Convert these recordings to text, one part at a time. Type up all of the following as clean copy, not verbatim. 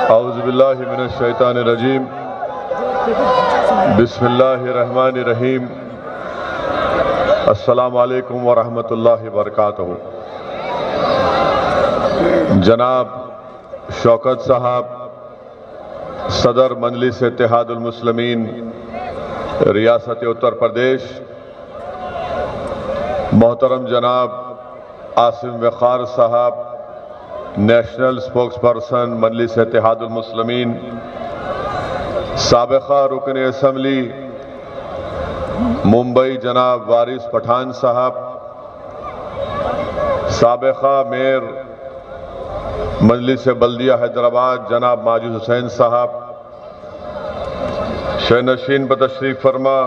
औज़ुबिल्लाहि मिनश्शैतानिर्रजीम बिस्मिल्लाहिर्रहमानिर्रहीम अस्सलामु अलैकुम वरहमतुल्लाहि वबरकातुहू। जनाब शौकत साहब सदर मजलिस इत्तेहादुल मुस्लिमीन रियासत उत्तर प्रदेश, मोहतरम जनाब आसिम वक़ार साहब नेशनल स्पोक्स पर्सन मजलिस इत्तेहादुल मुस्लिमीन, साबिक़ा रुकन असम्बली मुंबई जनाब वारिस पठान साहब, साबिक़ा मेयर मजलिस बल्दिया हैदराबाद जनाब माजिद हुसैन साहब, शहनशीन बतशरीफ फरमा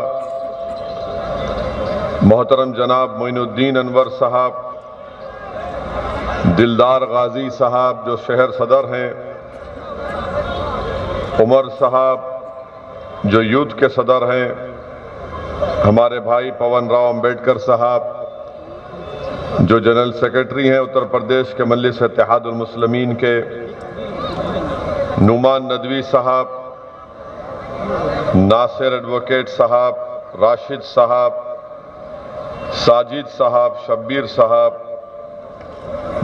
मोहतरम जनाब मोइनुद्दीन अनवर साहब, दिलदार गाजी साहब जो शहर सदर हैं, उमर साहब जो यूथ के सदर हैं, हमारे भाई पवन राव अंबेडकर साहब जो जनरल सेक्रेटरी हैं उत्तर प्रदेश के मजलिस इत्तेहादुल मुस्लिमीन के, नुमान नदवी साहब, नासिर एडवोकेट साहब, राशिद साहब, साजिद साहब, शब्बीर साहब,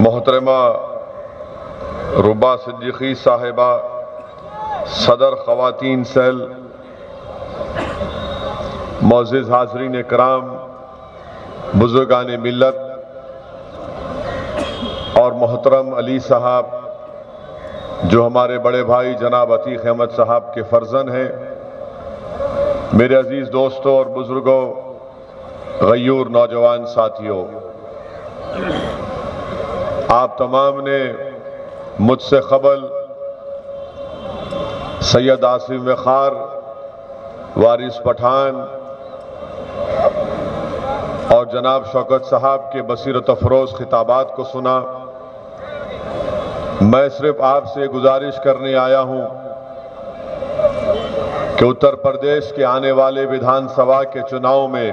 मोहतरमा रुबा सिद्दीकी साहिबा सदर ख़वातीन सेल, मोअज़्ज़िज़ हाज़रीन इकराम, बुज़ुर्गान मिल्लत और मोहतरम अली साहब जो हमारे बड़े भाई जनाब अतीक अहमद साहब के फर्जन हैं, मेरे अजीज़ दोस्तों और बुज़ुर्गों, गयूर नौजवान साथियों, आप तमाम ने मुझसे क़बल सैयद आसिम वक़ार, वारिस पठान और जनाब शौकत साहब के बसीरत अफरोज़ खिताबात को सुना। मैं सिर्फ आपसे गुजारिश करने आया हूं कि उत्तर प्रदेश के आने वाले विधानसभा के चुनाव में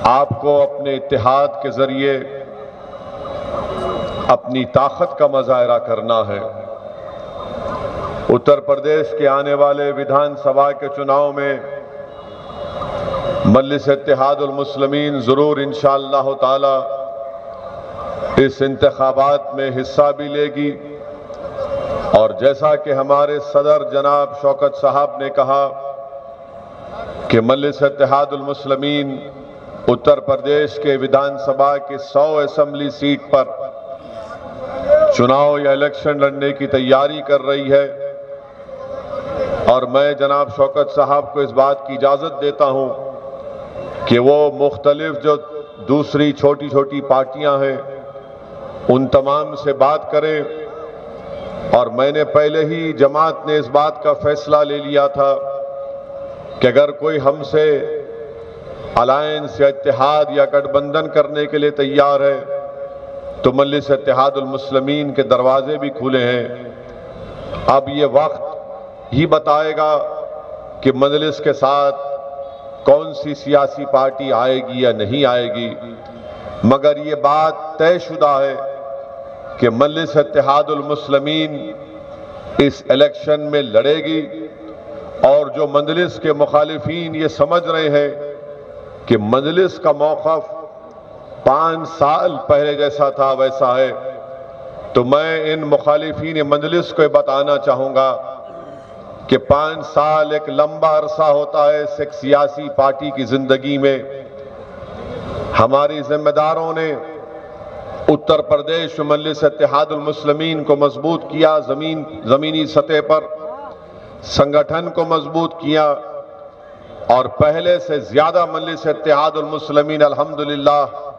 आपको अपने इत्तेहाद के जरिए अपनी ताकत का मुजाहरा करना है। उत्तर प्रदेश के आने वाले विधानसभा के चुनाव में मजलिस इत्तेहादुल मुस्लिमीन जरूर इंशाअल्लाह ताला इस इंतखाबात में हिस्सा भी लेगी। और जैसा कि हमारे सदर जनाब शौकत साहब ने कहा कि मजलिस इत्तेहादुल मुस्लिमीन उत्तर प्रदेश के विधानसभा की 100 असेंबली सीट पर चुनाव या इलेक्शन लड़ने की तैयारी कर रही है। और मैं जनाब शौकत साहब को इस बात की इजाज़त देता हूं कि वो मुख्तलिफ जो दूसरी छोटी छोटी पार्टियां हैं उन तमाम से बात करें। और मैंने पहले ही जमात ने इस बात का फैसला ले लिया था कि अगर कोई हमसे अलायंस या इत्तेहाद या गठबंधन करने के लिए तैयार है तो मजलिस इत्तेहादुल मुस्लिमीन के दरवाजे भी खुले हैं। अब ये वक्त ही बताएगा कि मजलिस के साथ कौन सी सियासी पार्टी आएगी या नहीं आएगी, मगर ये बात तयशुदा है कि मजलिस इत्तेहादुल मुस्लिमीन इस इलेक्शन में लड़ेगी। और जो मजलिस के मुखालिफीन ये समझ रहे हैं कि मजलिस का मौक़िफ़ 5 साल पहले जैसा था वैसा है, तो मैं इन मुखालिफीन मजलिस को बताना चाहूँगा कि 5 साल एक लंबा अरसा होता है एक सियासी पार्टी की ज़िंदगी में। हमारी जिम्मेदारों ने उत्तर प्रदेश में मजलिस इत्तेहादुल मुस्लिमीन को मजबूत किया, ज़मीनी सतह पर संगठन को मजबूत किया और पहले से ज़्यादा मजलिस इत्तेहादुल मुस्लिमीन अल्हम्दुलिल्लाह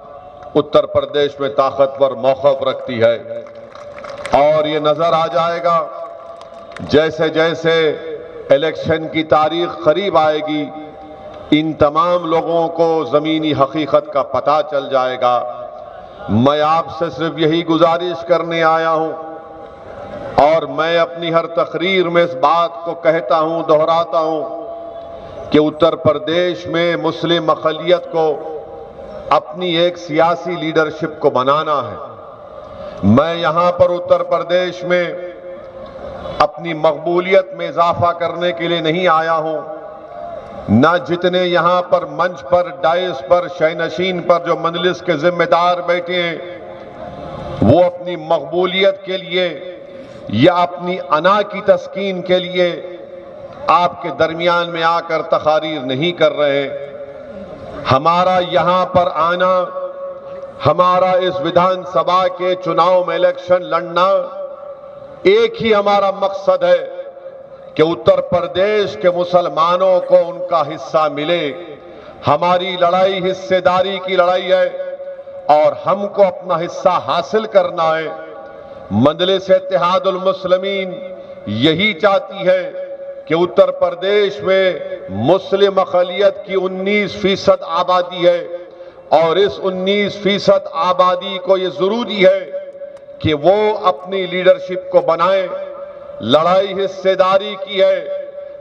उत्तर प्रदेश में ताकतवर मौक़िफ़ रखती है। और ये नज़र आ जाएगा जैसे जैसे इलेक्शन की तारीख करीब आएगी, इन तमाम लोगों को ज़मीनी हकीकत का पता चल जाएगा। मैं आपसे सिर्फ यही गुजारिश करने आया हूँ और मैं अपनी हर तकरीर में इस बात को कहता हूँ, दोहराता हूँ कि उत्तर प्रदेश में मुस्लिम अक़लियत को अपनी एक सियासी लीडरशिप को बनाना है। मैं यहां पर उत्तर प्रदेश में अपनी मकबूलियत में इजाफा करने के लिए नहीं आया हूं, न जितने यहां पर मंच पर, डाइस पर, शयनशीन पर जो मजलिस के जिम्मेदार बैठे हैं वो अपनी मकबूलियत के लिए या अपनी अना की तस्कीन के लिए आपके दरमियान में आकर तकारीर नहीं कर रहे। हमारा यहां पर आना, हमारा इस विधानसभा के चुनाव में इलेक्शन लड़ना, एक ही हमारा मकसद है कि उत्तर प्रदेश के मुसलमानों को उनका हिस्सा मिले। हमारी लड़ाई हिस्सेदारी की लड़ाई है और हमको अपना हिस्सा हासिल करना है। मजलिस इत्तेहादुल मुस्लिमीन यही चाहती है कि उत्तर प्रदेश में मुस्लिम अक़लियत की 19% आबादी है और इस 19% आबादी को ये जरूरी है कि वो अपनी लीडरशिप को बनाए। लड़ाई हिस्सेदारी की है,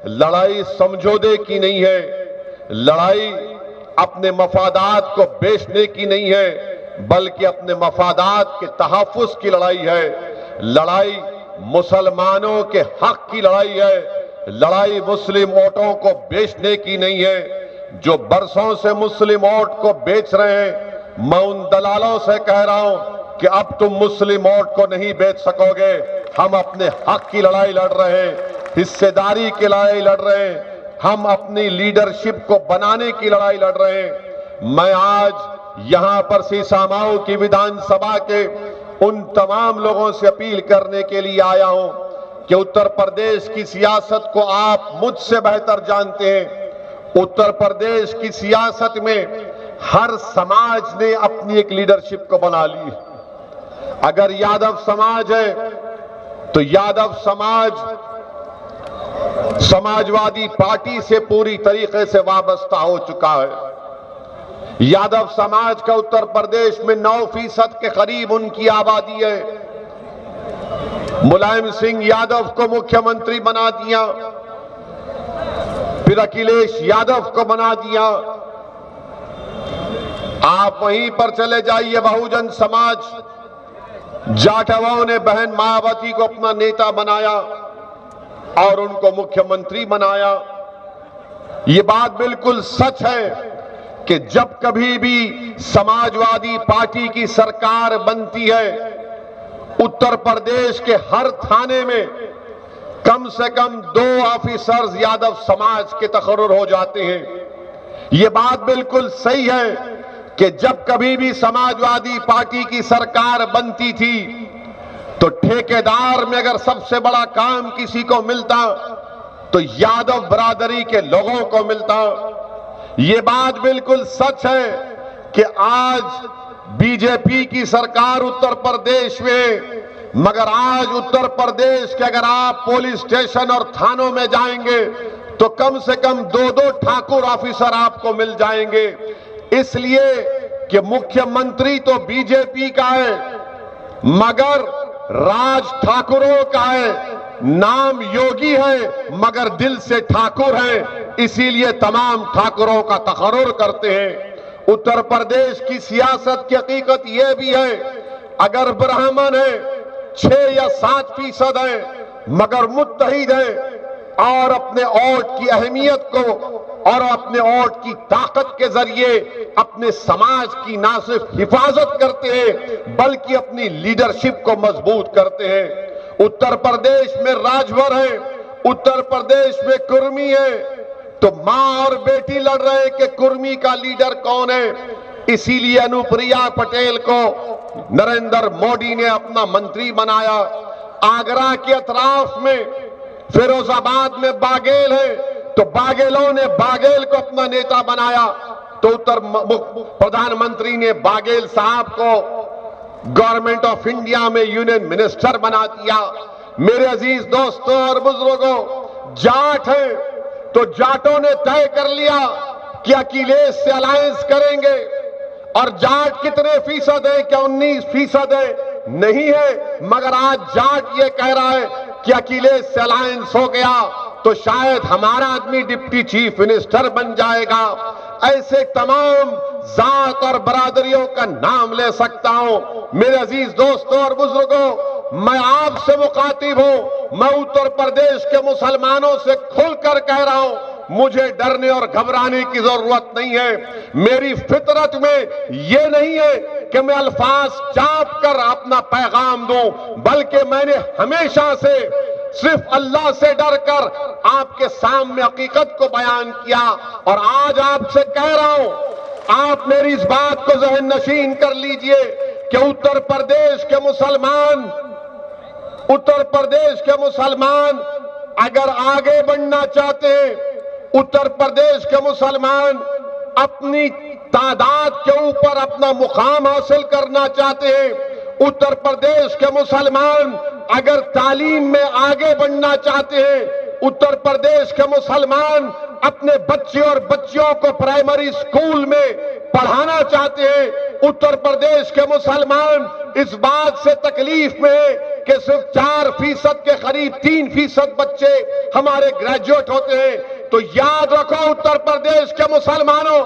लड़ाई समझौते की नहीं है, लड़ाई अपने मफादात को बेचने की नहीं है, बल्कि अपने मफादात के तहफ़्फ़ुज़ की लड़ाई है। लड़ाई मुसलमानों के हक की लड़ाई है, लड़ाई मुस्लिम वोटों को बेचने की नहीं है। जो बरसों से मुस्लिम वोट को बेच रहे हैं, मैं उन दलालों से कह रहा हूं कि अब तुम मुस्लिम वोट को नहीं बेच सकोगे। हम अपने हक की लड़ाई लड़ रहे हैं, हिस्सेदारी की लड़ाई लड़ रहे हैं, हम अपनी लीडरशिप को बनाने की लड़ाई लड़ रहे हैं। मैं आज यहां पर सीसामाऊ की विधानसभा के उन तमाम लोगों से अपील करने के लिए आया हूं कि उत्तर प्रदेश की सियासत को आप मुझसे बेहतर जानते हैं। उत्तर प्रदेश की सियासत में हर समाज ने अपनी एक लीडरशिप को बना ली। अगर यादव समाज है तो यादव समाज समाजवादी पार्टी से पूरी तरीके से वाबस्ता हो चुका है। यादव समाज का उत्तर प्रदेश में 9% के करीब उनकी आबादी है। मुलायम सिंह यादव को मुख्यमंत्री बना दिया, फिर अखिलेश यादव को बना दिया। आप वहीं पर चले जाइए, बहुजन समाज जाटवाओं ने बहन मायावती को अपना नेता बनाया और उनको मुख्यमंत्री बनाया। ये बात बिल्कुल सच है कि जब कभी भी समाजवादी पार्टी की सरकार बनती है, उत्तर प्रदेश के हर थाने में कम से कम 2 ऑफिसर्स यादव समाज के तकर्रुर हो जाते हैं। ये बात बिल्कुल सही है कि जब कभी भी समाजवादी पार्टी की सरकार बनती थी तो ठेकेदार में अगर सबसे बड़ा काम किसी को मिलता तो यादव बरादरी के लोगों को मिलता। ये बात बिल्कुल सच है कि आज बीजेपी की सरकार उत्तर प्रदेश में, मगर आज उत्तर प्रदेश के अगर आप पुलिस स्टेशन और थानों में जाएंगे तो कम से कम 2-2 ठाकुर ऑफिसर आपको मिल जाएंगे। इसलिए कि मुख्यमंत्री तो बीजेपी का है मगर राज ठाकुरों का है, नाम योगी है मगर दिल से ठाकुर है, इसीलिए तमाम ठाकुरों का तकर्रुर करते हैं। उत्तर प्रदेश की सियासत की हकीकत यह भी है, अगर ब्राह्मण है 6 या 7% है मगर मुत्तहिद है और अपने वोट की अहमियत को और अपने वोट की ताकत के जरिए अपने समाज की ना सिर्फ हिफाजत करते हैं बल्कि अपनी लीडरशिप को मजबूत करते हैं। उत्तर प्रदेश में राजभर है, उत्तर प्रदेश में कुर्मी है, तो मां और बेटी लड़ रहे हैं कि कुर्मी का लीडर कौन है। इसीलिए अनुप्रिया पटेल को नरेंद्र मोदी ने अपना मंत्री बनाया। आगरा के अतराफ में फिरोजाबाद में बाघेल है तो बाघेलों ने बाघेल को अपना नेता बनाया, तो उत्तर प्रधानमंत्री ने बाघेल साहब को गवर्नमेंट ऑफ इंडिया में यूनियन मिनिस्टर बना दिया। मेरे अजीज दोस्तों और बुजुर्गों, जाट है तो जाटों ने तय कर लिया कि अखिलेश से अलायंस करेंगे और जाट कितने फीसद है? क्या 19% है? नहीं है, मगर आज जाट ये कह रहा है कि अखिलेश से अलायंस हो गया तो शायद हमारा आदमी डिप्टी चीफ मिनिस्टर बन जाएगा। ऐसे तमाम जात और बरादरियों का नाम ले सकता हूं। मेरे अजीज दोस्तों और बुजुर्गों, मैं आपसे मुखातिब हूं। मैं उत्तर प्रदेश के मुसलमानों से खुलकर कह रहा हूं, मुझे डरने और घबराने की जरूरत नहीं है। मेरी फितरत में यह नहीं है कि मैं अल्फाज चाप कर अपना पैगाम दूं, बल्कि मैंने हमेशा से सिर्फ अल्लाह से डरकर आपके सामने हकीकत को बयान किया। और आज आपसे कह रहा हूं, आप मेरी इस बात को ज़हन नशीन कर लीजिए कि उत्तर प्रदेश के मुसलमान अगर आगे बढ़ना चाहते हैं, उत्तर प्रदेश के मुसलमान अपनी तादाद के ऊपर अपना मुकाम हासिल करना चाहते हैं, उत्तर प्रदेश के मुसलमान अगर तालीम में आगे बढ़ना चाहते हैं, उत्तर प्रदेश के मुसलमान अपने बच्चे और बच्चियों को प्राइमरी स्कूल में पढ़ाना चाहते हैं, उत्तर प्रदेश के मुसलमान इस बात से तकलीफ में है कि सिर्फ 4% के करीब 3% बच्चे हमारे ग्रेजुएट होते हैं। तो याद रखो उत्तर प्रदेश के मुसलमानों,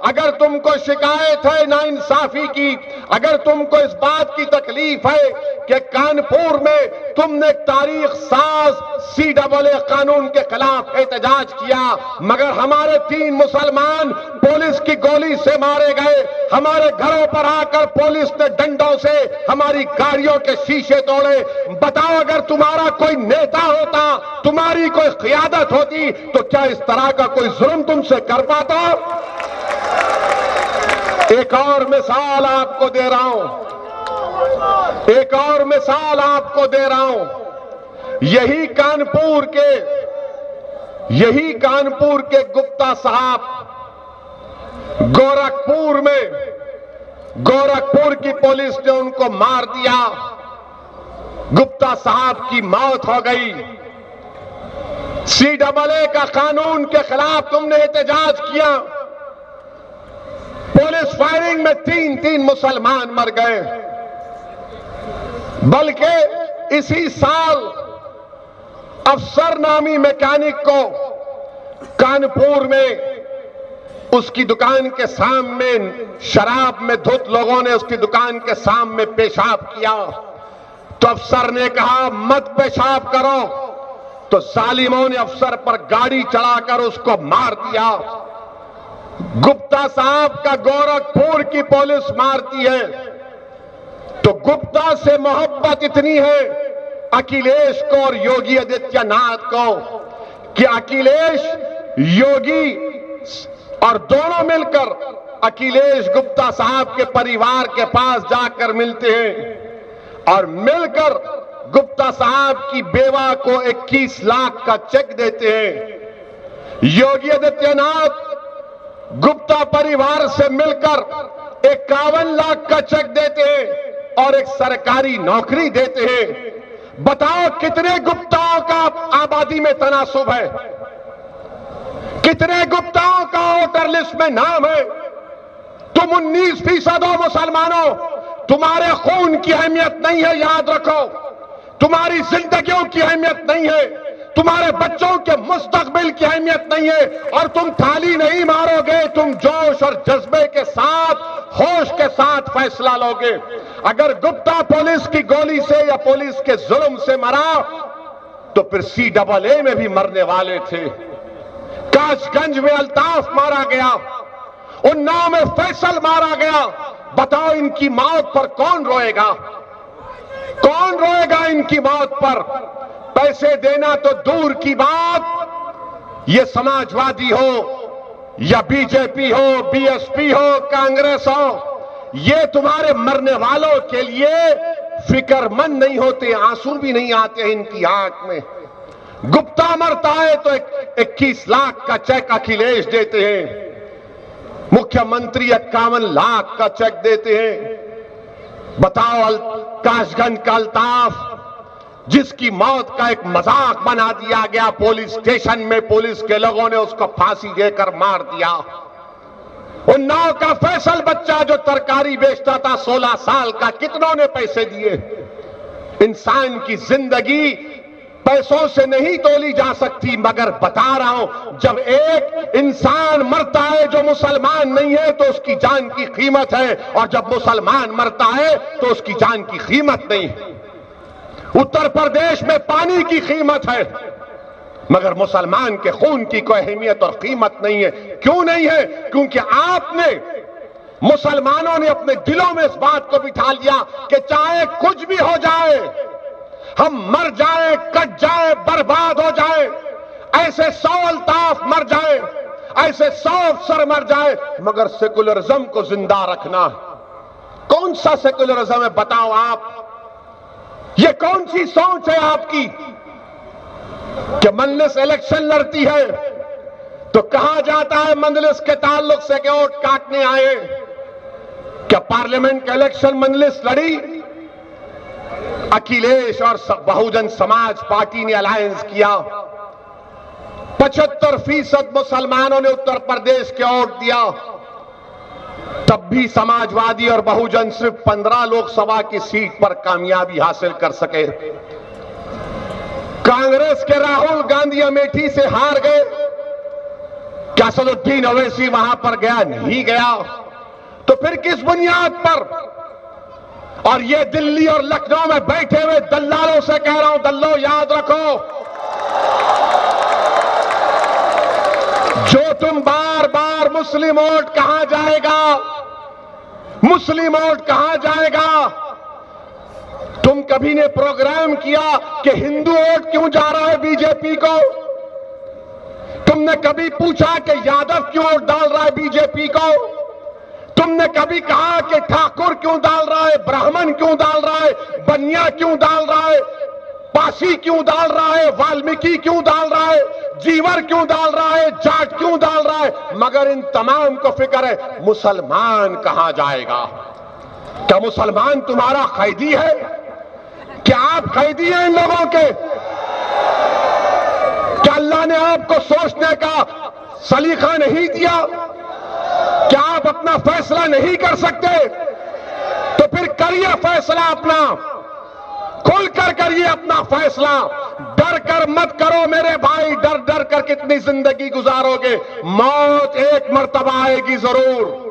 अगर तुमको शिकायत है नाइंसाफी की, अगर तुमको इस बात की तकलीफ है कि कानपुर में तुमने तारीख साज CAA कानून के खिलाफ एहतजाज किया, मगर हमारे 3 मुसलमान पुलिस की गोली से मारे गए, हमारे घरों पर आकर पुलिस ने डंडों से हमारी गाड़ियों के शीशे तोड़े। बताओ, अगर तुम्हारा कोई नेता होता, तुम्हारी कोई क़ियादत होती, तो क्या इस तरह का कोई जुल्म तुमसे कर पाता? एक और मिसाल आपको दे रहा हूं, यही कानपुर के गुप्ता साहब गोरखपुर की पुलिस ने उनको मार दिया, गुप्ता साहब की मौत हो गई। CAA का कानून के खिलाफ तुमने एहतजाज किया, पुलिस फायरिंग में 3 मुसलमान मर गए। बल्कि इसी साल अफसर नामी मैकेनिक को कानपुर में उसकी दुकान के सामने शराब में धुत लोगों ने उसकी दुकान के सामने पेशाब किया, तो अफसर ने कहा मत पेशाब करो, तो जालिमों ने अफसर पर गाड़ी चढ़ाकर उसको मार दिया। गुप्ता साहब का गोरखपुर की पुलिस मारती है, तो गुप्ता से मोहब्बत इतनी है अखिलेश को और योगी आदित्यनाथ को कि अखिलेश योगी और दोनों मिलकर अखिलेश गुप्ता साहब के परिवार के पास जाकर मिलते हैं और मिलकर गुप्ता साहब की बेवा को 21 लाख का चेक देते हैं। योगी आदित्यनाथ गुप्ता परिवार से मिलकर 51 लाख का चेक देते हैं और एक सरकारी नौकरी देते हैं। बताओ कितने गुप्ताओं का आबादी में तनासुब है, कितने गुप्ताओं का वोटर लिस्ट में नाम है। तुम 19% हो मुसलमानों, तुम्हारे खून की अहमियत नहीं है, याद रखो, तुम्हारी जिंदगियों की अहमियत नहीं है, तुम्हारे बच्चों के मुस्तकबिल की अहमियत नहीं है, और तुम थाली नहीं मारोगे, तुम जोश और जज्बे के साथ, होश के साथ फैसला लोगे। अगर गुप्ता पुलिस की गोली से या पुलिस के जुल्म से मरा तो फिर CAA में भी मरने वाले थे। काशगंज में अल्ताफ मारा गया, उन्नाव में फैसल मारा गया। बताओ इनकी मौत पर कौन रोएगा? कौन रोएगा इनकी मौत पर? पैसे देना तो दूर की बात, ये समाजवादी हो या बीजेपी हो, BSP हो, कांग्रेस हो, ये तुम्हारे मरने वालों के लिए फिक्रमंद नहीं होते, आंसू भी नहीं आते इनकी आंख में। गुप्ता मरता है तो 21 लाख का चेक अखिलेश देते हैं, मुख्यमंत्री 51 लाख का चेक देते हैं। बताओ काशगंज का अल्ताफ, जिसकी मौत का एक मजाक बना दिया गया, पुलिस स्टेशन में पुलिस के लोगों ने उसको फांसी देकर मार दिया। उन्नाव का फैसल बच्चा जो तरकारी बेचता था 16 साल का, कितनों ने पैसे दिए? इंसान की जिंदगी पैसों से नहीं तोली जा सकती, मगर बता रहा हूं जब एक इंसान मरता है जो मुसलमान नहीं है तो उसकी जान की कीमत है, और जब मुसलमान मरता है तो उसकी जान की कीमत नहीं है। उत्तर प्रदेश में पानी की कीमत है, मगर मुसलमान के खून की कोई अहमियत और कीमत नहीं है। क्यों नहीं है? क्योंकि आपने, मुसलमानों ने अपने दिलों में इस बात को बिठा लिया कि चाहे कुछ भी हो जाए, हम मर जाए, कट जाए, बर्बाद हो जाए, ऐसे 100 अल्ताफ मर जाए, ऐसे 100 अफसर मर जाए, मगर सेकुलरिज्म को जिंदा रखना है। कौन सा सेकुलरिज्म है बताओ आप? ये कौन सी सोच है आपकी कि मजलिस इलेक्शन लड़ती है तो कहा जाता है मजलिस के ताल्लुक से कि वोट काटने आए? क्या पार्लियामेंट का इलेक्शन मजलिस लड़ी? अखिलेश और बहुजन समाज पार्टी ने अलायंस किया, 75% मुसलमानों ने उत्तर प्रदेश के वोट दिया, तब भी समाजवादी और बहुजन सिर्फ 15 लोकसभा की सीट पर कामयाबी हासिल कर सके। कांग्रेस के राहुल गांधी अमेठी से हार गए, क्या असदुद्दीन ओवैसी वहां पर गया? नहीं गया। तो फिर किस बुनियाद पर? और ये दिल्ली और लखनऊ में बैठे हुए दल्लालों से कह रहा हूं, दल्लो याद रखो, जो तुम बार बार मुस्लिम वोट कहां जाएगा, मुस्लिम वोट कहां जाएगा, तुम कभी ने प्रोग्राम किया कि हिंदू वोट क्यों जा रहा है बीजेपी को? तुमने कभी पूछा कि यादव क्यों वोट डाल रहा है बीजेपी को? तुमने कभी कहा कि ठाकुर क्यों डाल रहा है, ब्राह्मण क्यों डाल रहा है, बनिया क्यों डाल रहा है, पासी क्यों डाल रहा है, वाल्मीकि क्यों डाल रहा है, जीवर क्यों डाल रहा है, जाट क्यों डाल रहा है? मगर इन तमाम को फिक्र है मुसलमान कहां जाएगा। क्या मुसलमान तुम्हारा कैदी है? क्या आप कैदी हैं इन लोगों के? क्या अल्लाह ने आपको सोचने का सलीका नहीं दिया? क्या आप अपना फैसला नहीं कर सकते? तो फिर करिए फैसला अपना, खुलकर करिए अपना फैसला, डर कर मत करो मेरे भाई। डर डर कर कितनी जिंदगी गुजारोगे? मौत एक मर्तबा आएगी, जरूर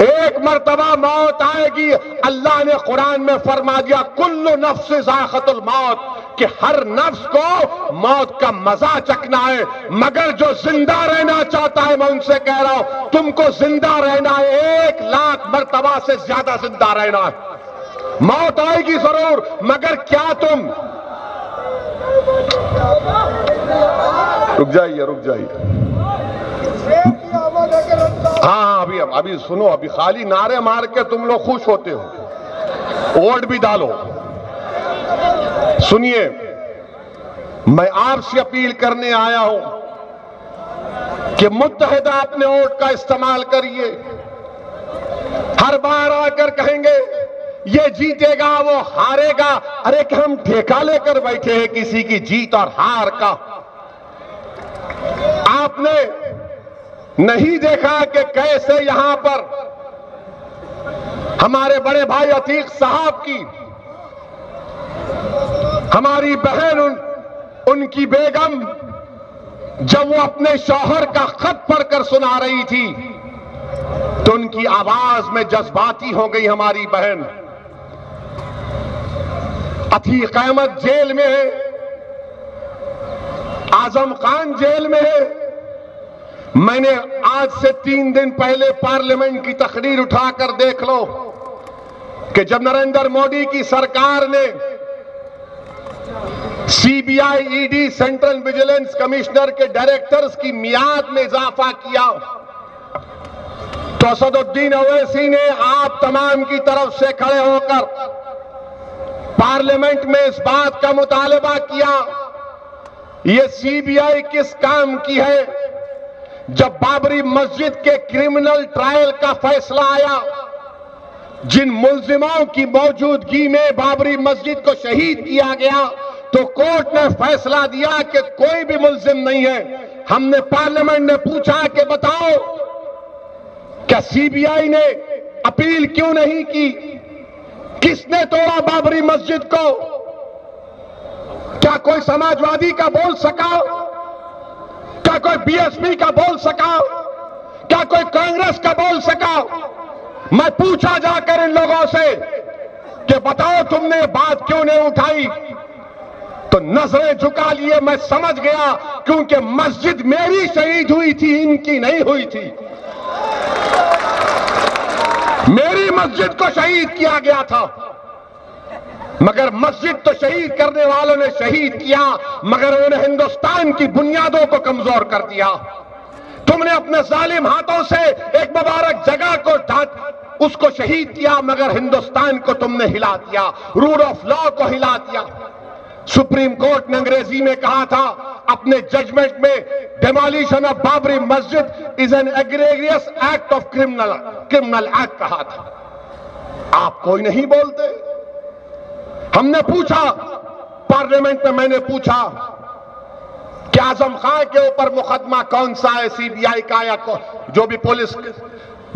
एक मर्तबा मौत आएगी। अल्लाह ने कुरान में फरमा दिया कुल्लु नफ्स ज़ाइक़तुल मौत, कि हर नफ्स को मौत का मजा चखना है, मगर जो जिंदा रहना चाहता है, मैं उनसे कह रहा हूं तुमको जिंदा रहना है, 1 लाख मर्तबा से ज्यादा जिंदा रहना है। मौत आएगी जरूर, मगर क्या तुम रुक जाइए हाँ, अभी सुनो, अभी खाली नारे मार के तुम लोग खुश होते हो, वोट भी डालो। सुनिए, मैं आपसे अपील करने आया हूं कि मुत्तहिदा अपने वोट का इस्तेमाल करिए। हर बार आकर कहेंगे ये जीतेगा वो हारेगा, अरे कि हम ठेका लेकर बैठे हैं किसी की जीत और हार का? आपने नहीं देखा कि कैसे यहां पर हमारे बड़े भाई अतीक साहब की, हमारी बहन उनकी बेगम, जब वो अपने शौहर का खत पढ़कर सुना रही थी तो उनकी आवाज में जज्बाती हो गई हमारी बहन। अतीक अहमद जेल में है, आजम खान जेल में है। मैंने आज से 3 दिन पहले पार्लियामेंट की तकरीर उठाकर देख लो कि जब नरेंद्र मोदी की सरकार ने CBI, ED, central vigilance commissioner के डायरेक्टर्स की मियाद में इजाफा किया तो असदुद्दीन ओवैसी ने आप तमाम की तरफ से खड़े होकर पार्लियामेंट में इस बात का मुतालबा किया, ये सीबीआई किस काम की है? जब बाबरी मस्जिद के क्रिमिनल ट्रायल का फैसला आया, जिन मुल्जिमों की मौजूदगी में बाबरी मस्जिद को शहीद किया गया, तो कोर्ट ने फैसला दिया कि कोई भी मुल्जिम नहीं है। हमने पार्लियामेंट में पूछा कि बताओ क्या सीबीआई ने अपील क्यों नहीं की? किसने तोड़ा बाबरी मस्जिद को? क्या कोई समाजवादी का बोल सका? क्या कोई बीएसपी का बोल सका? क्या कोई कांग्रेस का बोल सका? मैं पूछा जाकर इन लोगों से कि बताओ तुमने ये बात क्यों नहीं उठाई, तो नजरें झुका लिए। मैं समझ गया क्योंकि मस्जिद मेरी शहीद हुई थी, इनकी नहीं हुई थी। मेरी मस्जिद को शहीद किया गया था, मगर मस्जिद तो शहीद करने वालों ने शहीद किया, मगर उन्होंने हिंदुस्तान की बुनियादों को कमजोर कर दिया। तुमने अपने जालिम हाथों से एक मुबारक जगह को उसको शहीद किया, मगर हिंदुस्तान को तुमने हिला दिया, रूल ऑफ लॉ को हिला दिया। सुप्रीम कोर्ट ने अंग्रेजी में कहा था अपने जजमेंट में, demolition of Babri Masjid is an egregious act of criminal act कहा था। आप कोई नहीं बोलते। हमने पूछा पार्लियामेंट में, मैंने पूछा कि आजम खान के ऊपर मुकदमा कौन सा है, सीबीआई का या जो भी पुलिस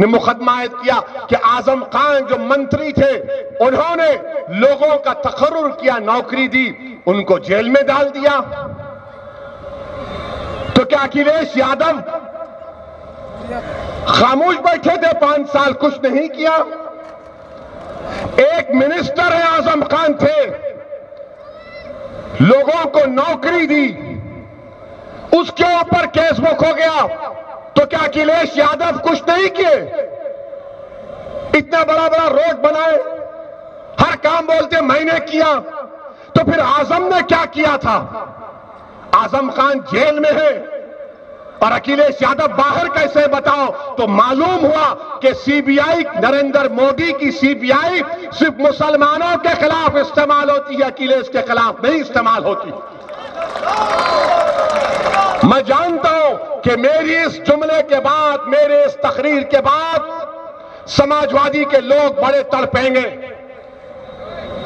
ने मुकदमा किया, कि आजम खान जो मंत्री थे उन्होंने लोगों का तकर्रुर किया, नौकरी दी, उनको जेल में डाल दिया। तो क्या अखिलेश यादव खामोश बैठे थे 5 साल, कुछ नहीं किया? एक मिनिस्टर है आजम खान थे, लोगों को नौकरी दी, उसके ऊपर केस बुक हो गया, तो क्या अखिलेश यादव कुछ नहीं किए? इतना बड़ा बड़ा रोड बनाए, हर काम बोलते मैंने किया, तो फिर आजम ने क्या किया था? आजम खान जेल में है और अखिलेश यादव बाहर कैसे, बताओ? तो मालूम हुआ कि सीबीआई, नरेंद्र मोदी की सीबीआई सिर्फ मुसलमानों के खिलाफ इस्तेमाल होती है, अखिलेश के खिलाफ नहीं इस्तेमाल होती। मैं जानता हूं कि मेरी इस जुमले के बाद, मेरे इस तकरीर के बाद समाजवादी के लोग बड़े तड़पेंगे,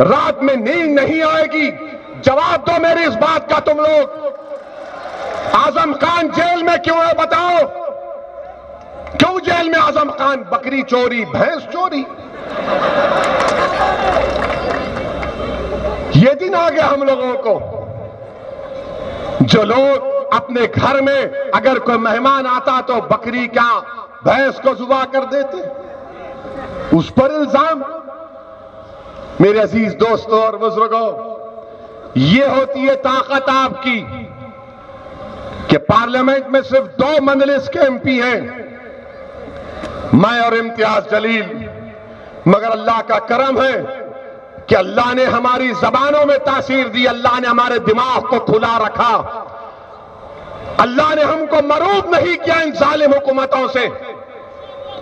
रात में नींद नहीं आएगी। जवाब दो मेरी इस बात का तुम लोग। आजम खान जेल में क्यों है, बताओ? क्यों जेल में आजम खान? बकरी चोरी, भैंस चोरी। ये दिन आ गया हम लोगों को, जो लोग अपने घर में अगर कोई मेहमान आता तो बकरी क्या, भैंस को जुबा कर देते, उस पर इल्जाम। मेरे अजीज दोस्तों और बुजुर्गों, ये होती है ताकत आपकी कि पार्लियामेंट में सिर्फ 2 मंजलिस के एमपी हैं, मैं और इम्तियाज जलील, मगर अल्लाह का करम है कि अल्लाह ने हमारी जबानों में तासीर दी, अल्लाह ने हमारे दिमाग को खुला रखा, अल्लाह ने हमको मरूब नहीं किया इन जालिम हुकूमतों से।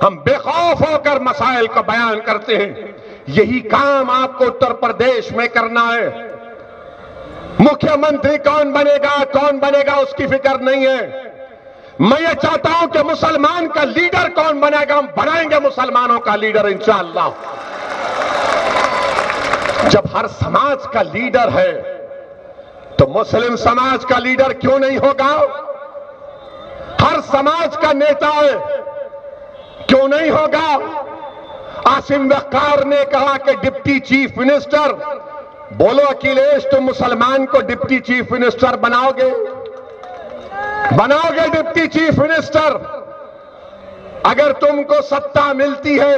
हम बेखौफ होकर मसाइल का बयान करते हैं। यही काम आपको उत्तर प्रदेश में करना है। मुख्यमंत्री कौन बनेगा उसकी फिक्र नहीं है। मैं ये चाहता हूं कि मुसलमान का लीडर कौन बनेगा, हम बनाएंगे मुसलमानों का लीडर इंशाअल्लाह। जब हर समाज का लीडर है तो मुस्लिम समाज का लीडर क्यों नहीं होगा? हर समाज का नेता है, क्यों नहीं होगा? आसिम वक़ार ने कहा कि डिप्टी चीफ मिनिस्टर, बोलो अखिलेश तुम मुसलमान को डिप्टी चीफ मिनिस्टर बनाओगे डिप्टी चीफ मिनिस्टर? अगर तुमको सत्ता मिलती है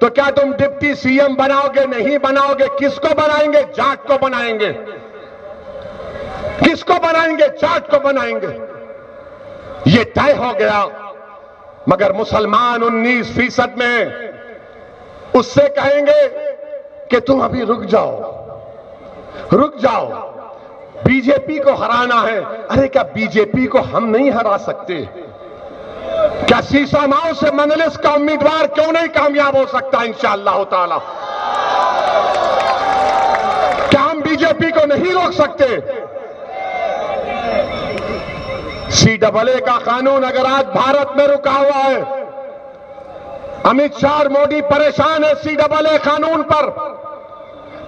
तो क्या तुम डिप्टी सीएम बनाओगे? नहीं बनाओगे। किसको बनाएंगे? जाट को बनाएंगे। किसको बनाएंगे? जाट को बनाएंगे। ये तय हो गया। मगर मुसलमान 19% में उससे कहेंगे कि तुम अभी रुक जाओ, बीजेपी को हराना है। अरे क्या बीजेपी को हम नहीं हरा सकते? क्या सीसामाओ से मंजलिस का उम्मीदवार क्यों नहीं कामयाब हो सकता इंशाअल्लाह ताला? क्या हम बीजेपी को नहीं रोक सकते? CAA का कानून अगर आज भारत में रुका हुआ है, अमित शाह और मोदी परेशान है CAA कानून पर,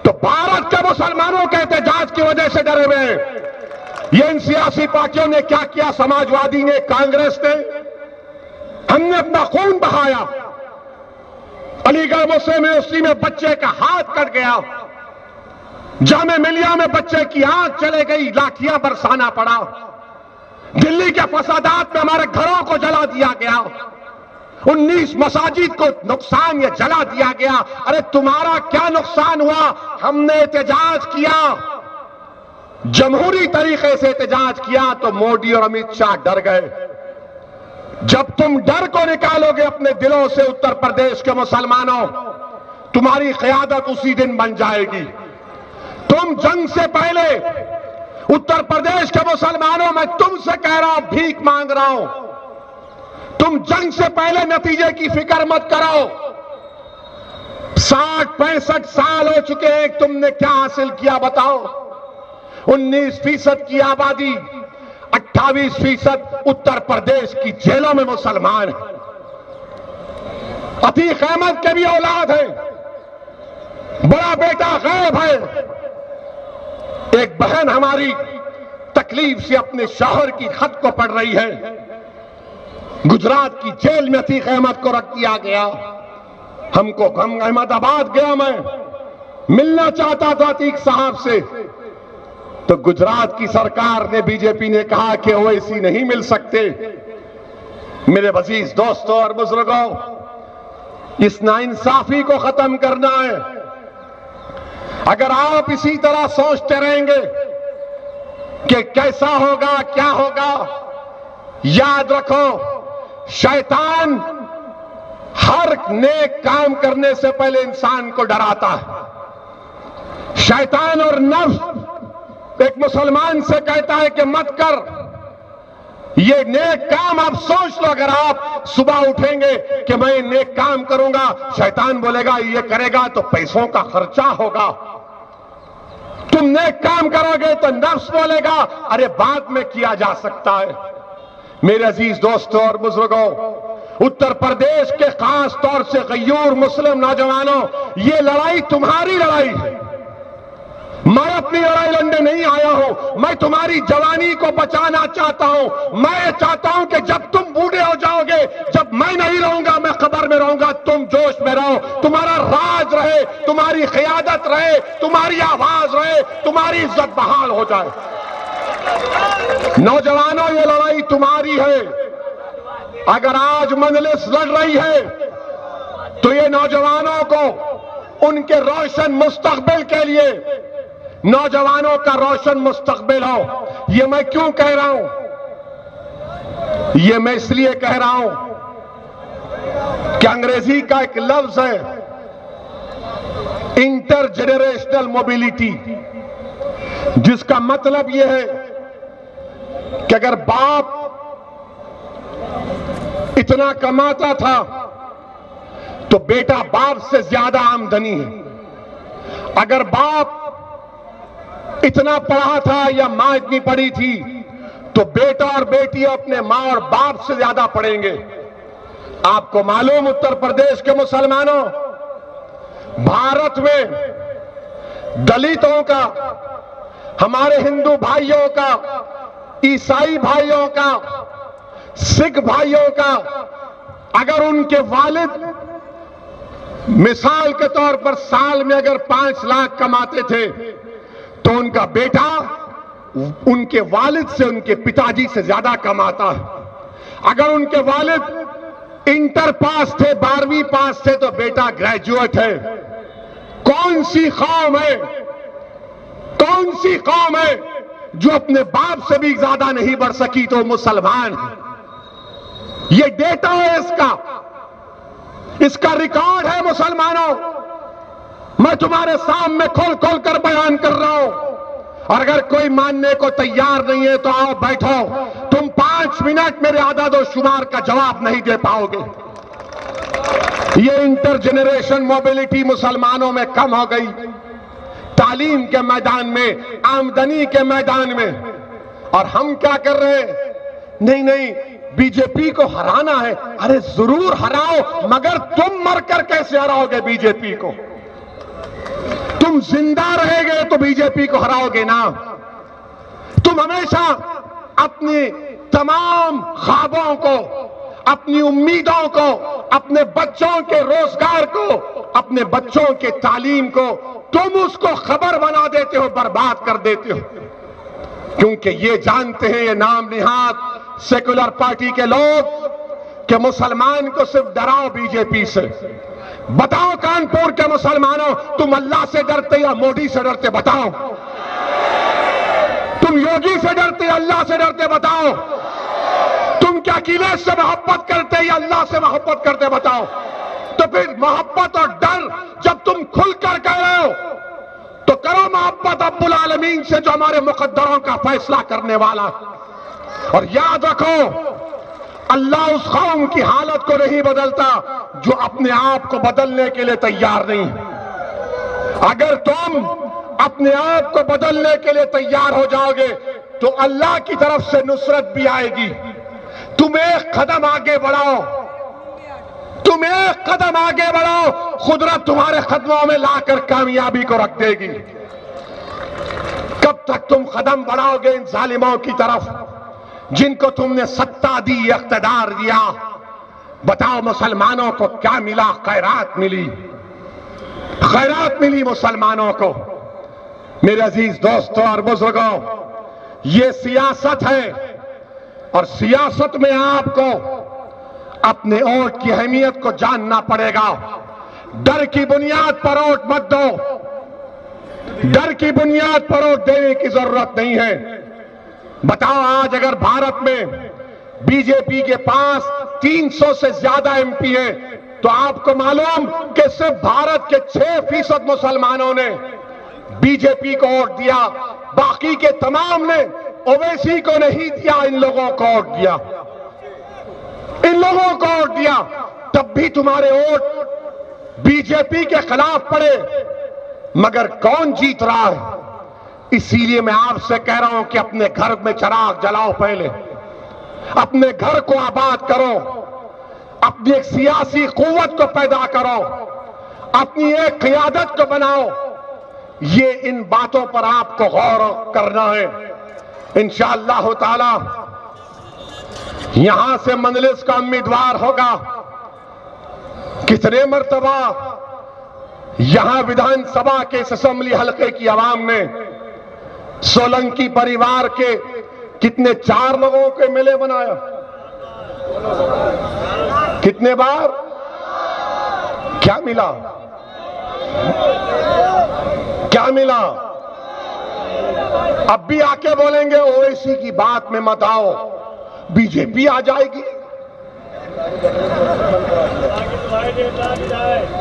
तो भारत के मुसलमानों के एहतजाज की वजह से डरे हुए हैं। ये इन सियासी पार्टियों ने क्या किया? समाजवादी ने, कांग्रेस ने, हमने अपना खून बहाया। अलीगढ़ मुस्लिम यूनिवर्सिटी में बच्चे का हाथ कट गया, जामे मिलिया में बच्चे की आंख चले गई, लाठियां बरसाना पड़ा। दिल्ली के फसादात में हमारे घरों को जला दिया गया, 19 मसाजिद को नुकसान या जला दिया गया। अरे तुम्हारा क्या नुकसान हुआ? हमने एहतजाज किया, जमहूरी तरीके से एहतजाज किया तो मोदी और अमित शाह डर गए। जब तुम डर को निकालोगे अपने दिलों से उत्तर प्रदेश के मुसलमानों, तुम्हारी क़यादत उसी दिन बन जाएगी। तुम जंग से पहले उत्तर प्रदेश के मुसलमानों, मैं तुमसे कह रहा हूं, भीख मांग रहा हूं, तुम जंग से पहले नतीजे की फिक्र मत करो। 60-65 साल हो चुके हैं, तुमने क्या हासिल किया बताओ? 19% की आबादी, 28% उत्तर प्रदेश की जेलों में मुसलमान हैं। अतीक अहमद के भी औलाद है, बड़ा बेटा गैब है। एक बहन हमारी तकलीफ से अपने शौहर की खत को पढ़ रही है। गुजरात की जेल में अतीक अहमद को रख दिया गया। हमको अहमदाबाद गया, मैं मिलना चाहता था अतीक साहब से, तो गुजरात की सरकार ने, बीजेपी ने कहा कि ओवैसी नहीं मिल सकते। मेरे अजीज दोस्तों और बुजुर्गों, इस नाइंसाफी को खत्म करना है। अगर आप इसी तरह सोचते रहेंगे कि कैसा होगा, क्या होगा, याद रखो, शैतान हर नेक काम करने से पहले इंसान को डराता है। शैतान और नफ्स एक मुसलमान से कहता है कि मत कर ये नेक काम। आप सोच लो, अगर आप सुबह उठेंगे कि मैं नेक काम करूंगा, शैतान बोलेगा ये करेगा तो पैसों का खर्चा होगा। तुम नेक काम करोगे तो नफ्स बोलेगा अरे बाद में किया जा सकता है। मेरे अजीज दोस्तों और बुजुर्गों, उत्तर प्रदेश के खास तौर से गयूर मुस्लिम नौजवानों, ये लड़ाई तुम्हारी लड़ाई है। मैं अपनी लड़ाई लड़ने नहीं आया हूं, मैं तुम्हारी जवानी को बचाना चाहता हूं। मैं चाहता हूं कि जब तुम बूढ़े हो जाओगे, जब मैं नहीं रहूंगा, मैं कब्र में रहूंगा, तुम जोश में रहो, तुम्हारा राज रहे, तुम्हारी क़यादत रहे, तुम्हारी आवाज रहे, तुम्हारी इज्जत बहाल हो जाए। नौजवानों, ये लड़ाई तुम्हारी है। अगर आज मजलिस लड़ रही है तो ये नौजवानों को उनके रोशन मुस्तकबिल के लिए, नौजवानों का रोशन मुस्तकबिल हो। ये मैं क्यों कह रहा हूं? ये मैं इसलिए कह रहा हूं कि अंग्रेजी का एक लफ्ज है इंटरजेनरेशनल मोबिलिटी, जिसका मतलब यह है कि अगर बाप इतना कमाता था तो बेटा बाप से ज्यादा आमदनी है। अगर बाप इतना पढ़ा था या मां इतनी पढ़ी थी तो बेटा और बेटी अपने मां और बाप से ज्यादा पढ़ेंगे। आपको मालूम, उत्तर प्रदेश के मुसलमानों, भारत में दलितों का, हमारे हिंदू भाइयों का, ईसाई भाइयों का, सिख भाइयों का, अगर उनके वालिद मिसाल के तौर पर साल में अगर 5 लाख कमाते थे तो उनका बेटा उनके वालिद से, उनके पिताजी से ज्यादा कमाता है। अगर उनके वालिद इंटर पास थे, 12वीं पास थे, तो बेटा ग्रेजुएट है। कौन सी कौम है, कौन सी कौम है जो अपने बाप से भी ज्यादा नहीं बढ़ सकी? तो मुसलमान है। ये डेटा है, इसका रिकॉर्ड है मुसलमानों। मैं तुम्हारे सामने खोल खोल कर बयान कर रहा हूं, और अगर कोई मानने को तैयार नहीं है तो आओ बैठो। तुम 5 मिनट मेरे आदद और शुमार का जवाब नहीं दे पाओगे। ये इंटर जनरेशन मोबिलिटी मुसलमानों में कम हो गई, तालीम के मैदान में, आमदनी के मैदान में। और हम क्या कर रहे हैं? नहीं नहीं, बीजेपी को हराना है। अरे जरूर हराओ, मगर तुम मरकर कैसे हराओगे बीजेपी को? तुम जिंदा रहेंगे तो बीजेपी को हराओगे ना। तुम हमेशा अपनी तमाम ख्वाबों को, अपनी उम्मीदों को, अपने बच्चों के रोजगार को, अपने बच्चों के तालीम को तुम उसको खबर बना देते हो, बर्बाद कर देते हो। क्योंकि ये जानते हैं ये नाम निहाद सेकुलर पार्टी के लोग कि मुसलमान को सिर्फ डराओ बीजेपी से। बताओ कानपुर के मुसलमानों, तुम अल्लाह से डरते या मोदी से डरते? बताओ। तुम योगी से डरते या अल्लाह से डरते? बताओ। तुम क्या अखिलेश से मोहब्बत करते या अल्लाह से मोहब्बत करते? बताओ। तो फिर मोहब्बत और डर जब तुम खुलकर कह रहे हो तो करो मोहब्बत अब्बुल आलमीन से, जो हमारे मुकद्दरों का फैसला करने वाला। और याद रखो, अल्लाह उस कौम की हालत को नहीं बदलता जो अपने आप को बदलने के लिए तैयार नहीं। अगर तुम अपने आप को बदलने के लिए तैयार हो जाओगे तो अल्लाह की तरफ से नुसरत भी आएगी। तुम एक कदम आगे बढ़ाओ, तुम एक कदम आगे बढ़ाओ, कुदरत तुम्हारे कदमों में लाकर कामयाबी को रख देगी। कब तक तुम कदम बढ़ाओगे इन जालिमों की तरफ जिनको तुमने सत्ता दी, इख्तिदार दिया? बताओ मुसलमानों को क्या मिला? खैरात मिली, खैरात मिली मुसलमानों को। मेरे अजीज दोस्तों और बुजुर्गों, ये सियासत है और सियासत में आपको अपने वोट की अहमियत को जानना पड़ेगा। डर की बुनियाद पर वोट मत दो, डर की बुनियाद पर वोट देने की जरूरत नहीं है। बताओ, आज अगर भारत में बीजेपी के पास 300 से ज्यादा एमपी है तो आपको मालूम कि सिर्फ भारत के 6% मुसलमानों ने बीजेपी को वोट दिया, बाकी के तमाम ने ओवैसी को नहीं दिया, इन लोगों को वोट दिया, इन लोगों को वोट दिया। तब भी तुम्हारे वोट बीजेपी के खिलाफ पड़े, मगर कौन जीत रहा है? इसीलिए मैं आपसे कह रहा हूं कि अपने घर में चिराग जलाओ, पहले अपने घर को आबाद करो, अपनी एक सियासी कुव्वत को पैदा करो, अपनी एक क़ियादत को बनाओ। ये इन बातों पर आपको गौर करना है। इंशाअल्लाह ताला यहां से मजलिस का उम्मीदवार होगा। कितने मर्तबा यहां विधानसभा के इस असेंबली हलके की आवाम ने सोलंकी परिवार के कितने 4 लोगों के मेले बनाया? कितने बार? क्या मिला? क्या मिला? अब भी आके बोलेंगे ओवैसी की बात में मत आओ, बीजेपी आ जाएगी।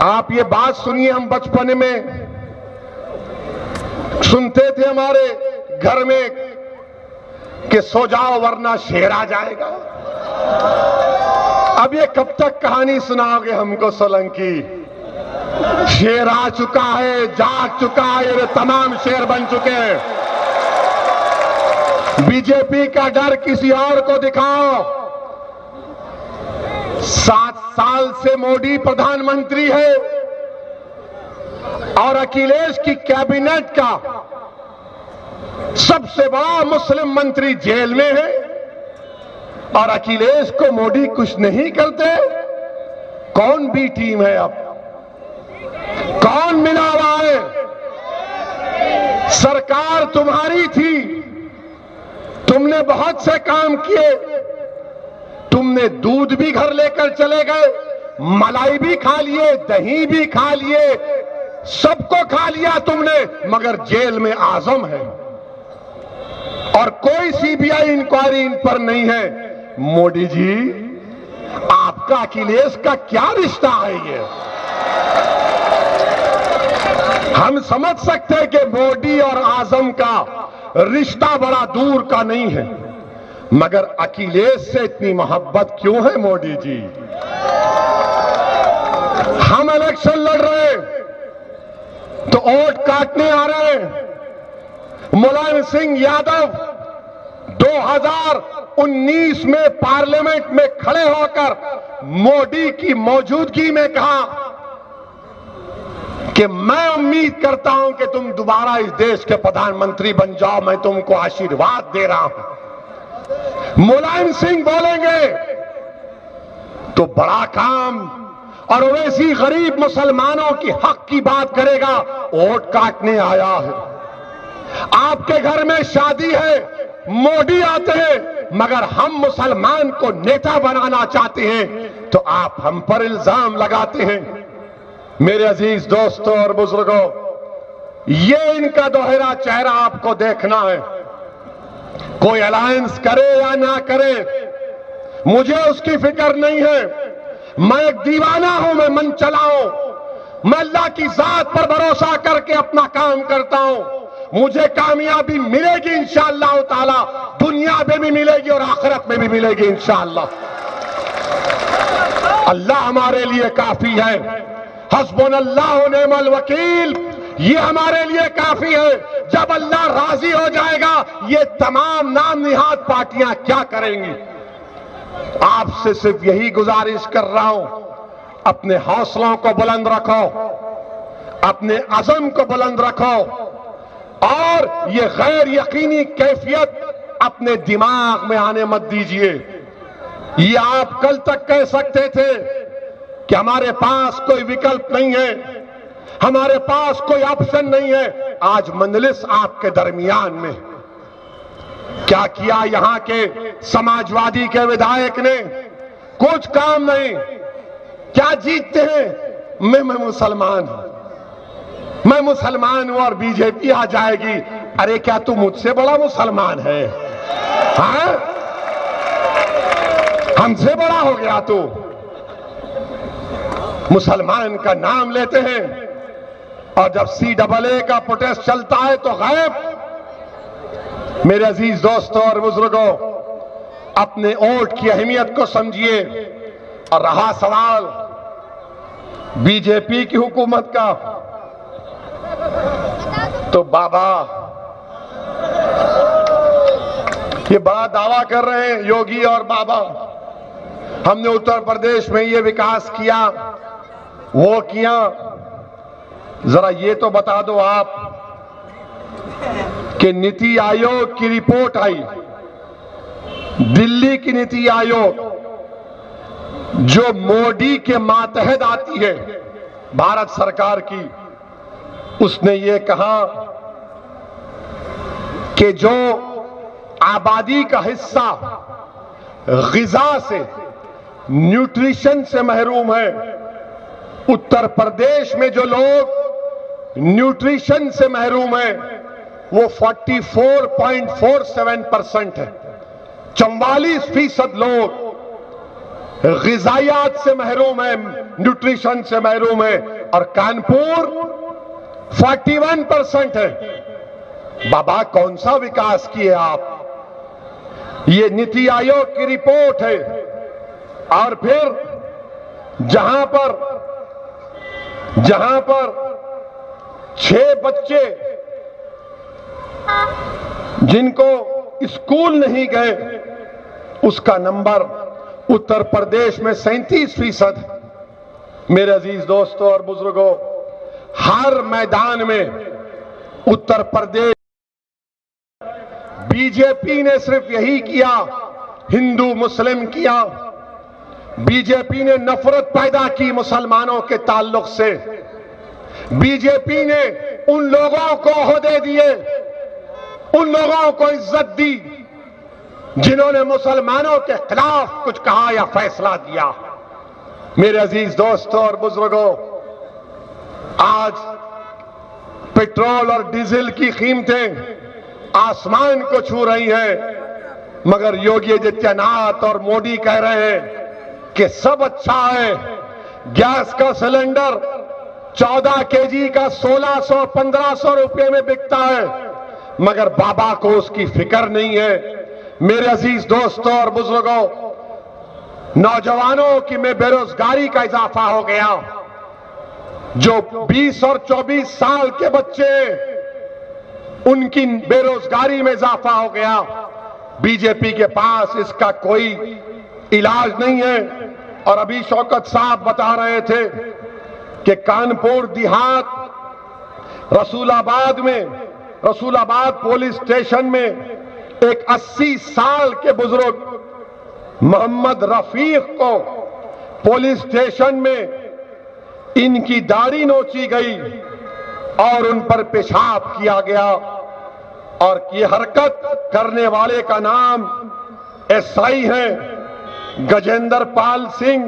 आप ये बात सुनिए, हम बचपन में सुनते थे हमारे घर में कि सो जाओ वरना शेर आ जाएगा। अब ये कब तक कहानी सुनाओगे हमको सोलंकी? शेर आ चुका है, जाग चुका है, ये तमाम शेर बन चुके हैं। बीजेपी का डर किसी और को दिखाओ। 7 साल से मोदी प्रधानमंत्री है और अखिलेश की कैबिनेट का सबसे बड़ा मुस्लिम मंत्री जेल में है और अखिलेश को मोदी कुछ नहीं करते। कौन बी टीम है? अब कौन मिला हुआ है? सरकार तुम्हारी थी, तुमने बहुत से काम किए, तुमने दूध भी घर लेकर चले गए, मलाई भी खा लिए, दही भी खा लिए, सबको खा लिया तुमने, मगर जेल में आजम है और कोई सीबीआई इंक्वायरी इन पर नहीं है। मोदी जी, आपका अखिलेश का क्या रिश्ता है? ये हम समझ सकते हैं कि मोदी और आजम का रिश्ता बड़ा दूर का नहीं है, मगर अखिलेश से इतनी मोहब्बत क्यों है मोदी जी? हम इलेक्शन लड़ रहे हैं तो वोट काटने आ रहे हैं। मुलायम सिंह यादव 2019 में पार्लियामेंट में खड़े होकर मोदी की मौजूदगी में कहा कि मैं उम्मीद करता हूं कि तुम दोबारा इस देश के प्रधानमंत्री बन जाओ, मैं तुमको आशीर्वाद दे रहा हूं। मुलायम सिंह बोलेंगे तो बड़ा काम, और वैसी गरीब मुसलमानों की हक की बात करेगा, वोट काटने आया है। आपके घर में शादी है, मोदी आते हैं, मगर हम मुसलमान को नेता बनाना चाहते हैं तो आप हम पर इल्जाम लगाते हैं। मेरे अजीज दोस्तों और बुजुर्गों, ये इनका दोहरा चेहरा आपको देखना है। कोई अलायंस करे या ना करे, मुझे उसकी फिक्र नहीं है। मैं एक दीवाना हूं, मैं मन चलाऊं, मैं अल्लाह की जात पर भरोसा करके अपना काम करता हूं। मुझे कामयाबी मिलेगी इंशाअल्लाह ताला, दुनिया में भी मिलेगी और आखिरत में भी मिलेगी इंशाअल्लाह। अल्लाह हमारे लिए काफी है। हस्बुनल्लाह व निअमल वकील, ये हमारे लिए काफी है। जब अल्लाह राजी हो जाएगा, ये तमाम नाम निहाद पार्टियां क्या करेंगी। आपसे सिर्फ यही गुजारिश कर रहा हूं, अपने हौसलों को बुलंद रखो, अपने अज़म को बुलंद रखो, और ये गैर यकीनी कैफियत अपने दिमाग में आने मत दीजिए। ये आप कल तक कह सकते थे कि हमारे पास कोई विकल्प नहीं है, हमारे पास कोई ऑप्शन नहीं है। आज मंजलिस आपके दरमियान में, क्या किया यहां के समाजवादी के विधायक ने? कुछ काम नहीं। क्या जीतते हैं? मैं मुसलमान हूं, मैं मुसलमान हूं और बीजेपी आ जाएगी। अरे क्या तू मुझसे बड़ा मुसलमान है? हाँ, हमसे बड़ा हो गया तू। मुसलमान का नाम लेते हैं और जब CAA का प्रोटेस्ट चलता है तो गायब। मेरे अजीज दोस्तों और बुजुर्गों, अपने वोट की अहमियत को समझिए। और रहा सवाल बीजेपी की हुकूमत का, तो बाबा ये बड़ा दावा कर रहे हैं योगी और बाबा, हमने उत्तर प्रदेश में ये विकास किया, वो किया। जरा ये तो बता दो आप कि नीति आयोग की रिपोर्ट आई, दिल्ली की नीति आयोग जो मोदी के मातहत आती है, भारत सरकार की, उसने ये कहा कि जो आबादी का हिस्सा ग़िज़ा से, न्यूट्रिशन से महरूम है, उत्तर प्रदेश में जो लोग न्यूट्रिशन से महरूम है वो 44.47% है। 44% लोग ग़िज़ायात से महरूम है, न्यूट्रिशन से महरूम है, और कानपुर 41% है। बाबा कौन सा विकास किए आप? ये नीति आयोग की रिपोर्ट है। और फिर जहां पर 6 बच्चे जिनको स्कूल नहीं गए, उसका नंबर उत्तर प्रदेश में 37%। मेरे अजीज दोस्तों और बुजुर्गों, हर मैदान में उत्तर प्रदेश बीजेपी ने सिर्फ यही किया, हिंदू मुस्लिम किया। बीजेपी ने नफरत पैदा की मुसलमानों के ताल्लुक से। बीजेपी ने उन लोगों को ओहदे दिए, उन लोगों को इज्जत दी जिन्होंने मुसलमानों के खिलाफ कुछ कहा या फैसला दिया। मेरे अजीज दोस्तों और बुजुर्गों, आज पेट्रोल और डीजल की कीमतें आसमान को छू रही हैं, मगर योगी आदित्यनाथ और मोदी कह रहे हैं कि सब अच्छा है। गैस का सिलेंडर 14 केजी का 1600-1500 रुपए में बिकता है, मगर बाबा को उसकी फिक्र नहीं है। मेरे अजीज दोस्तों और बुजुर्गों, नौजवानों की में बेरोजगारी का इजाफा हो गया। जो 20 और 24 साल के बच्चे, उनकी बेरोजगारी में इजाफा हो गया। बीजेपी के पास इसका कोई इलाज नहीं है। और अभी शौकत साहब बता रहे थे कि कानपुर देहात, रसूलाबाद पुलिस स्टेशन में एक 80 साल के बुजुर्ग मोहम्मद रफीक को पुलिस स्टेशन में इनकी दाढ़ी नोची गई और उन पर पेशाब किया गया, और ये हरकत करने वाले का नाम एसआई है गजेंद्र पाल सिंह।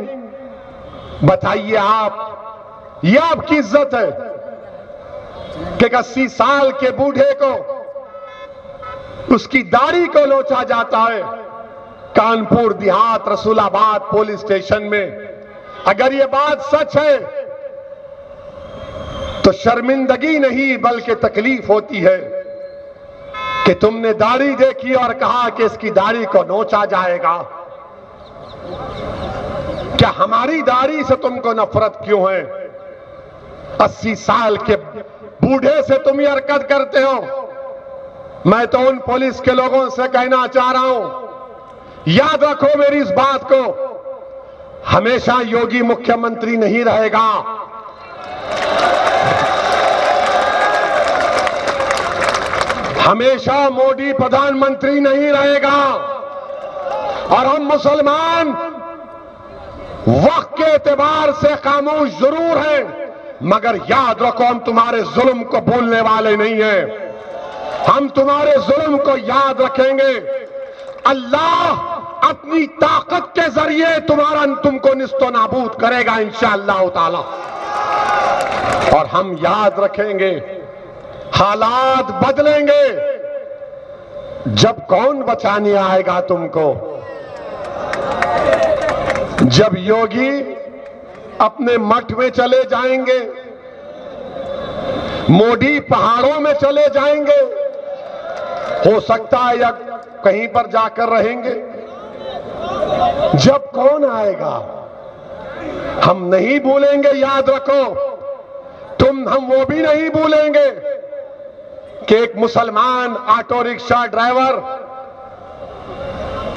बताइए आप, ये आपकी इज्जत है कि 80 साल के बूढ़े को उसकी दाढ़ी को नोचा जाता है कानपुर देहात रसूलाबाद पुलिस स्टेशन में। अगर ये बात सच है तो शर्मिंदगी नहीं बल्कि तकलीफ होती है कि तुमने दाढ़ी देखी और कहा कि इसकी दाढ़ी को नोचा जाएगा। क्या हमारी दाढ़ी से तुमको नफरत क्यों है? 80 साल के बूढ़े से तुम ये हरकत करते हो। मैं तो उन पुलिस के लोगों से कहना चाह रहा हूं, याद रखो मेरी इस बात को, हमेशा योगी मुख्यमंत्री नहीं रहेगा। हमेशा मोदी प्रधानमंत्री नहीं रहेगा। और हम मुसलमान वक्त के एतबार से खामोश जरूर हैं, मगर याद रखो हम तुम्हारे जुल्म को भूलने वाले नहीं हैं। हम तुम्हारे जुल्म को याद रखेंगे। अल्लाह अपनी ताकत के जरिए तुमको निस्तो नाबूद करेगा इंशाअल्लाह ताला। और हम याद रखेंगे, हालात बदलेंगे। जब कौन बचाने आएगा तुमको? जब योगी अपने मठ में चले जाएंगे, मोदी पहाड़ों में चले जाएंगे, हो सकता है या कहीं पर जाकर रहेंगे। जब कौन आएगा? हम नहीं भूलेंगे, याद रखो। हम वो भी नहीं भूलेंगे कि एक मुसलमान ऑटो रिक्शा ड्राइवर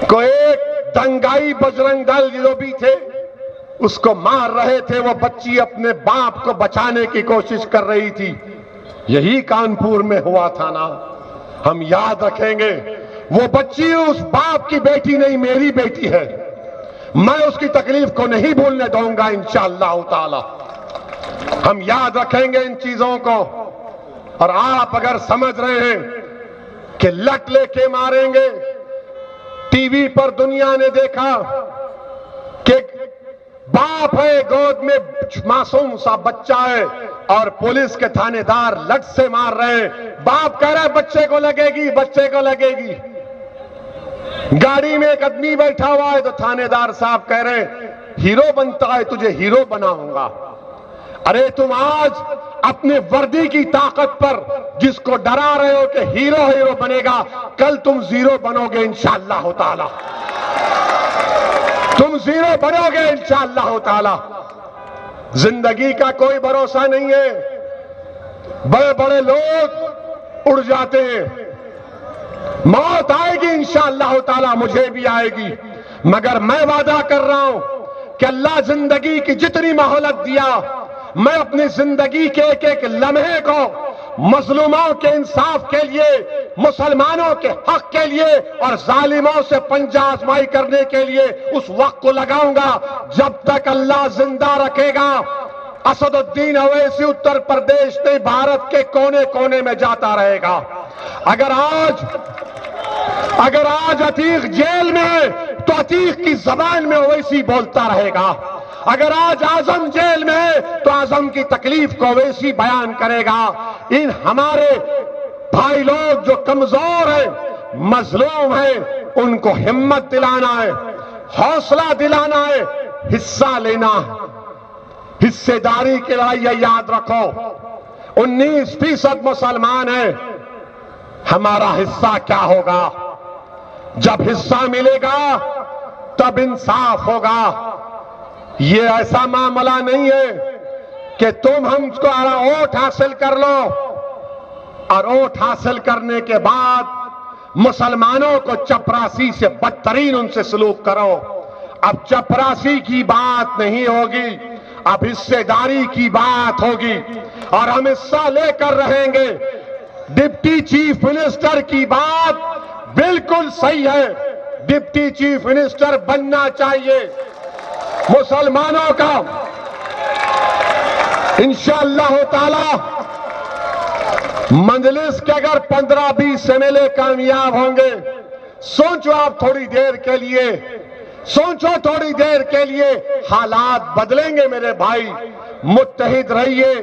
को एक दंगाई बजरंग दल जो भी थे उसको मार रहे थे। वो बच्ची अपने बाप को बचाने की कोशिश कर रही थी। यही कानपुर में हुआ था ना। हम याद रखेंगे, वो बच्ची उस बाप की बेटी नहीं, मेरी बेटी है। मैं उसकी तकलीफ को नहीं भूलने दूंगा इंशाअल्लाह ताला। हम याद रखेंगे इन चीजों को। और आप अगर समझ रहे हैं कि लट लेके मारेंगे, टीवी पर दुनिया ने देखा कि बाप है, गोद में मासूम सा बच्चा है और पुलिस के थानेदार लट से मार रहे हैं। बाप कह रहा है बच्चे को लगेगी, बच्चे को लगेगी। गाड़ी में एक आदमी बैठा हुआ है तो थानेदार साहब कह रहे हैं हीरो बनता है, तुझे हीरो बनाऊंगा। अरे तुम आज अपने वर्दी की ताकत पर जिसको डरा रहे हो कि हीरो हीरो बनेगा, कल तुम जीरो बनोगे इंशाअल्लाह ताला। तुम जीरो बनोगे इंशाअल्लाह ताला। जिंदगी का कोई भरोसा नहीं है। बड़े बड़े लोग उड़ जाते हैं। मौत आएगी इंशाअल्लाह ताला, मुझे भी आएगी, मगर मैं वादा कर रहा हूं कि अल्लाह जिंदगी की जितनी मोहलत दिया, मैं अपनी जिंदगी के एक एक लम्हे को मजलूमों के इंसाफ के लिए, मुसलमानों के हक के लिए और जालिमों से पंजा आजमाई करने के लिए उस वक्त को लगाऊंगा जब तक अल्लाह जिंदा रखेगा। असदुद्दीन अवैसी उत्तर प्रदेश नहीं, भारत के कोने कोने में जाता रहेगा। अगर आज अतीक जेल में है तो अतीक की जबान में ओवैसी बोलता रहेगा। अगर आज आजम जेल में है तो आजम की तकलीफ को ओवैसी बयान करेगा। इन हमारे भाई लोग जो कमजोर हैं, मजलूम हैं, उनको हिम्मत दिलाना है, हौसला दिलाना है, हिस्सा लेना है। हिस्सेदारी के लिए याद रखो 19% मुसलमान है। हमारा हिस्सा क्या होगा? जब हिस्सा मिलेगा तब इंसाफ होगा। ये ऐसा मामला नहीं है कि तुम हमको वोट हासिल कर लो और वोट हासिल करने के बाद मुसलमानों को चपरासी से बदतरीन उनसे सलूक करो। अब चपरासी की बात नहीं होगी, अब हिस्सेदारी की बात होगी और हम हिस्सा लेकर रहेंगे। डिप्टी चीफ मिनिस्टर की बात बिल्कुल सही है, डिप्टी चीफ मिनिस्टर बनना चाहिए। मुसलमानों का इंशाअल्लाह ताला मजलिस के अगर 15-20 एमएलए कामयाब होंगे, सोचो आप थोड़ी देर के लिए, सोचो थोड़ी देर के लिए, हालात बदलेंगे मेरे भाई। मुत्तहिद रहिए,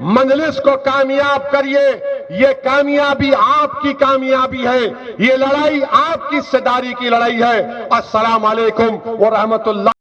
मजलिस को कामयाब करिए। ये कामयाबी आपकी कामयाबी है, ये लड़ाई आपकी हिस्सेदारी की लड़ाई है। अस्सलाम वालेकुम व रहमतुल्लाह।